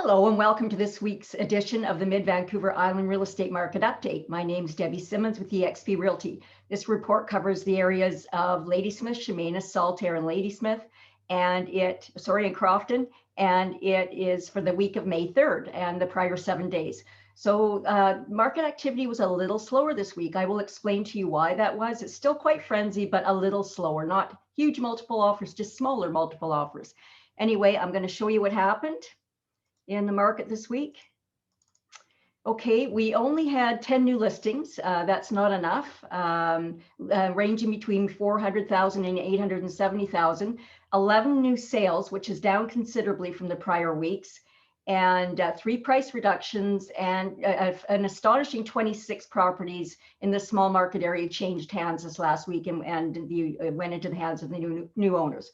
Hello and welcome to this week's edition of the Mid-Vancouver Island Real Estate Market Update. My name is Debbie Simmonds with eXp Realty. This report covers the areas of Ladysmith, Chemainus, Saltaire, and Ladysmith, and in Crofton, and it is for the week of May 3rd and the prior 7 days. So market activity was a little slower this week. I will explain to you why that was. It's still quite frenzied, but a little slower, not huge multiple offers, just smaller multiple offers. Anyway, I'm going to show you what happened in the market this week. Okay, we only had 10 new listings. That's not enough, ranging between 400,000 and 870,000. 11 new sales, which is down considerably from the prior weeks, and 3 price reductions, and an astonishing 26 properties in the small market area changed hands this last week and went into the hands of the new owners.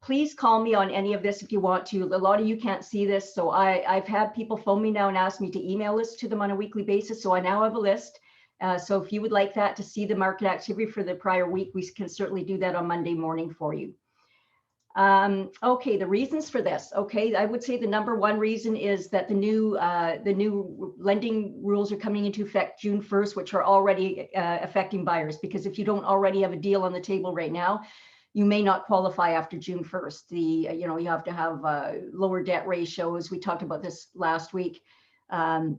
Please call me on any of this if you want to. A lot of you can't see this, so I've had people phone me now and ask me to email this to them on a weekly basis, so I now have a list. So if you would like that to see the market activity for the prior week, we can certainly do that on Monday morning for you. Okay, the reasons for this. Okay, I would say the number one reason is that the new lending rules are coming into effect June 1st, which are already affecting buyers, because if you don't already have a deal on the table right now, you may not qualify after June 1st. You have to have lower debt ratios. We talked about this last week, and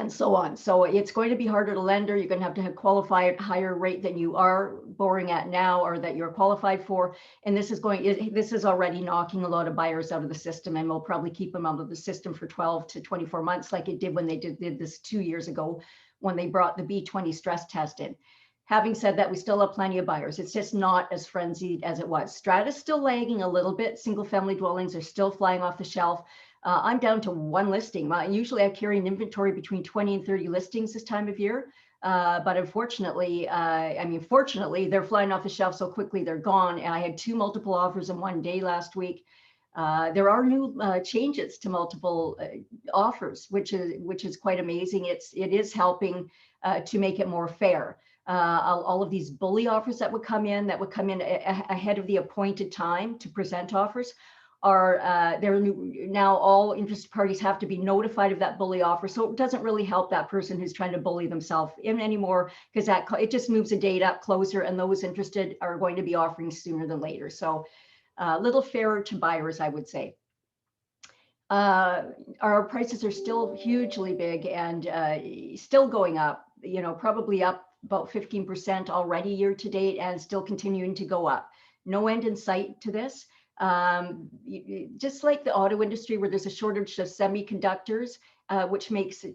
so on. So it's going to be harder to lender. You're going to have qualify at a higher rate than you are borrowing at now, or that you're qualified for. And this is already knocking a lot of buyers out of the system, and will probably keep them out of the system for 12 to 24 months, like it did when they did this 2 years ago, when they brought the B20 stress test in. Having said that, we still have plenty of buyers. It's just not as frenzied as it was. Strata's still lagging a little bit. Single family dwellings are still flying off the shelf. I'm down to 1 listing. Usually I carry an inventory between 20 and 30 listings this time of year. But unfortunately, fortunately, they're flying off the shelf so quickly they're gone. And I had 2 multiple offers in 1 day last week. There are new changes to multiple offers, which is quite amazing. It is helping to make it more fair. All of these bully offers that would come in ahead of the appointed time to present offers they're now all interested parties have to be notified of that bully offer. So it doesn't really help that person who's trying to bully themselves in anymore, because it just moves a date up closer, and those interested are going to be offering sooner than later. So a little fairer to buyers, I would say. Our prices are still hugely big and still going up, probably up about 15% already year to date, and still continuing to go up. No end in sight to this. Just like the auto industry, where there's a shortage of semiconductors, which makes,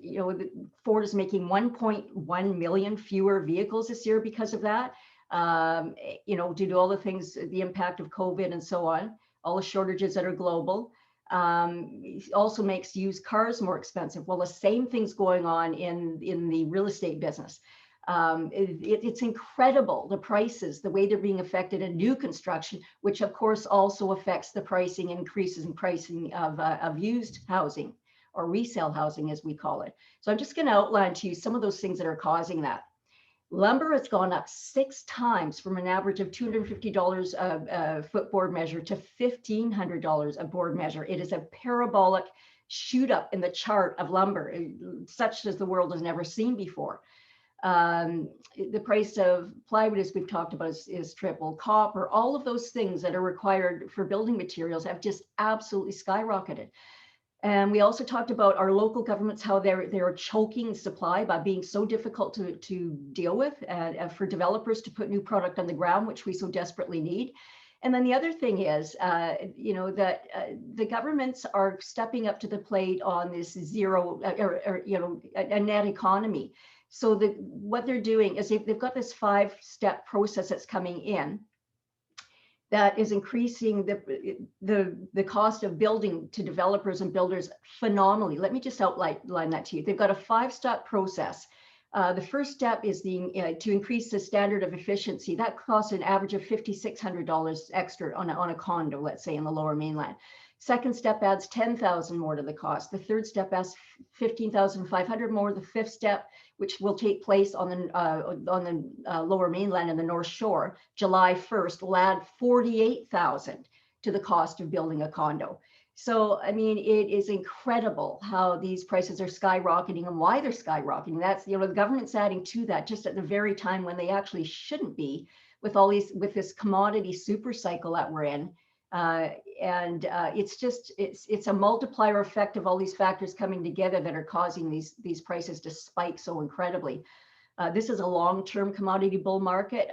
Ford is making 1.1 million fewer vehicles this year because of that, due to all the things, the impact of COVID and so on, all the shortages that are global. It also makes used cars more expensive. Well, the same thing's going on in the real estate business. It's incredible, the prices, the way they're being affected in new construction, which of course also affects the pricing, increases in pricing of used housing, or resale housing as we call it. So I'm just going to outline to you some of those things that are causing that. Lumber has gone up 6 times, from an average of $250 a foot board measure to $1,500 a board measure. It is a parabolic shoot up in the chart of lumber, such as the world has never seen before. The price of plywood, as we've talked about, is tripled. Copper, all of those things that are required for building materials have just absolutely skyrocketed. And we also talked about our local governments, how they're choking supply by being so difficult to deal with, for developers to put new product on the ground, which we so desperately need. And then the other thing is, that the governments are stepping up to the plate on this zero, a net economy. So what they're doing is they've got this 5-step process that's coming in that is increasing the cost of building to developers and builders phenomenally. Let me just outline that to you. They've got a 5-step process. The first step is to increase the standard of efficiency. That costs an average of $5,600 extra on a condo, let's say, in the Lower Mainland. Second step adds $10,000 more to the cost. The third step adds $15,500 more. The fifth step, which will take place on the Lower Mainland and the North Shore, July 1st, will add $48,000 to the cost of building a condo. So, I mean, it is incredible how these prices are skyrocketing and why they're skyrocketing. That's, you know, the government's adding to that just at the very time when they actually shouldn't be, with all these, with this commodity super cycle that we're in. It's just, it's a multiplier effect of all these factors coming together that are causing these prices to spike so incredibly. This is a long-term commodity bull market.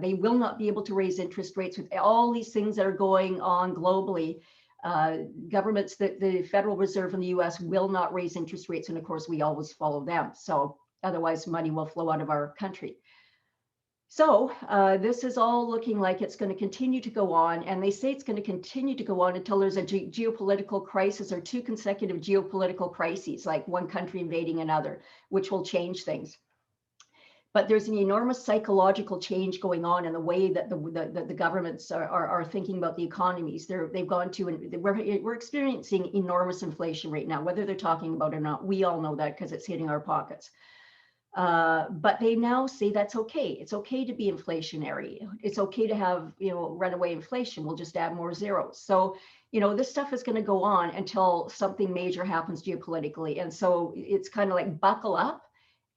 They will not be able to raise interest rates with all these things that are going on globally. Governments, the Federal Reserve in the US will not raise interest rates. And of course, we always follow them. So otherwise money will flow out of our country. So this is all looking like it's going to continue to go on. And they say it's going to continue to go on until there's a geopolitical crisis or two consecutive geopolitical crises, like one country invading another, which will change things. But there's an enormous psychological change going on in the way that the governments are thinking about the economies. They've gone to, and we're experiencing enormous inflation right now, whether they're talking about it or not. We all know that because it's hitting our pockets. But they now say that's okay. It's okay to be inflationary. It's okay to have, you know, runaway inflation. We'll just add more zeros. So, you know, this stuff is going to go on until something major happens geopolitically. And so it's kind of like buckle up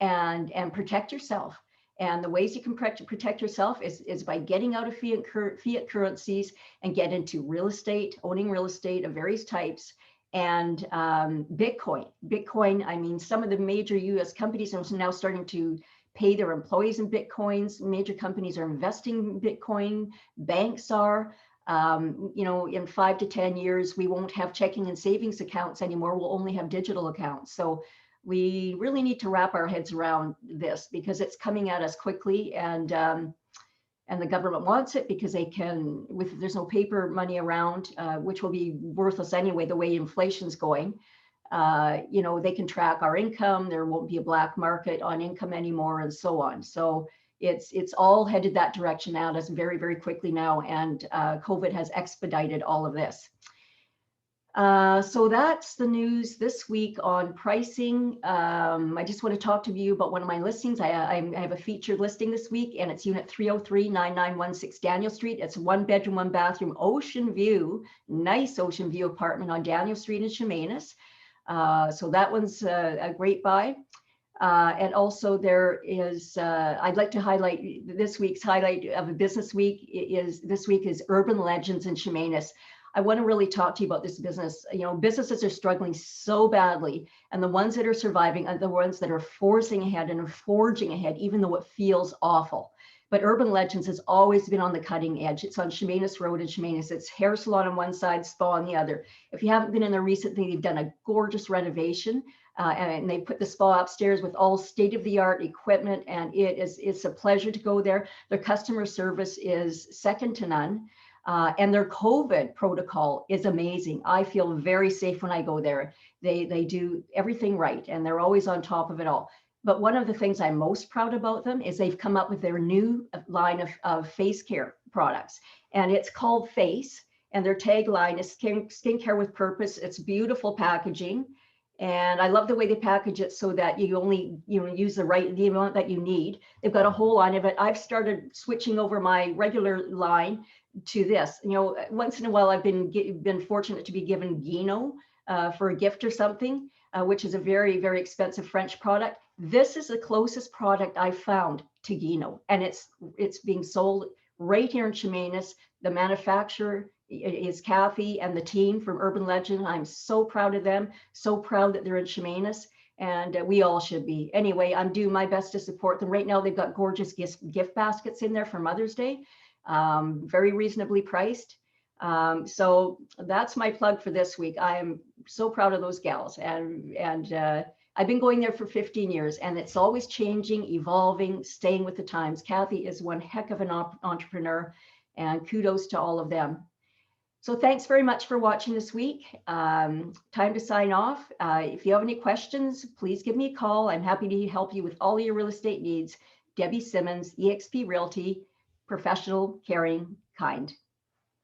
and protect yourself. And the ways you can protect yourself is by getting out of fiat currencies and get into real estate, owning real estate of various types. And Bitcoin, I mean, some of the major US companies are now starting to pay their employees in Bitcoins. Major companies are investing in Bitcoin. Banks are, you know, in 5 to 10 years, we won't have checking and savings accounts anymore. We'll only have digital accounts. So we really need to wrap our heads around this because it's coming at us quickly, and the government wants it because they can, there's no paper money around, which will be worthless anyway, the way inflation's going. You know, they can track our income. There won't be a black market on income anymore, and so on. So it's all headed that direction at us very, very quickly now, and COVID has expedited all of this. So that's the news this week on pricing. I just want to talk to you about one of my listings. I have a featured listing this week, and it's unit 303-9916 Daniel Street. It's a 1-bedroom, 1-bathroom, ocean view, nice ocean view apartment on Daniel Street in Chemainus. So that one's a great buy. And also there is, I'd like to highlight this week's highlight of a business week this week is Urban Legends in Chemainus. I want to really talk to you about this business. You know, businesses are struggling so badly, and the ones that are surviving are the ones that are forcing ahead and are forging ahead, even though it feels awful. But Urban Legends has always been on the cutting edge. It's on Chemainus Road in Chemainus. It's hair salon on one side, spa on the other. If you haven't been in there recently, they've done a gorgeous renovation, and they put the spa upstairs with all state-of-the-art equipment, and it's a pleasure to go there. Their customer service is second to none. And their COVID protocol is amazing. I feel very safe when I go there. They do everything right, and they're always on top of it all. But one of the things I'm most proud about them is they've come up with their new line of face care products, and it's called Face, and their tagline is skincare with purpose. It's beautiful packaging, and I love the way they package it so that you only use the amount that you need. They've got a whole line of it. I've started switching over my regular line to this. You know, once in a while I've been fortunate to be given Guino for a gift or something, which is a very, very expensive French product. This is the closest product I found to Guino, and it's being sold right here in Chemainus. The manufacturer is Kathy and the team from Urban Legend. I'm so proud of them, so proud that they're in Chemainus, and we all should be. Anyway, I'm doing my best to support them. Right now they've got gorgeous gift baskets in there for Mother's Day. Very reasonably priced. So that's my plug for this week. I am so proud of those gals, and I've been going there for 15 years, and it's always changing, evolving, staying with the times. Kathy is one heck of an entrepreneur, and kudos to all of them. So thanks very much for watching this week. Time to sign off. If you have any questions, please give me a call. I'm happy to help you with all your real estate needs. Debbie Simmonds, eXp Realty. Professional, caring, kind.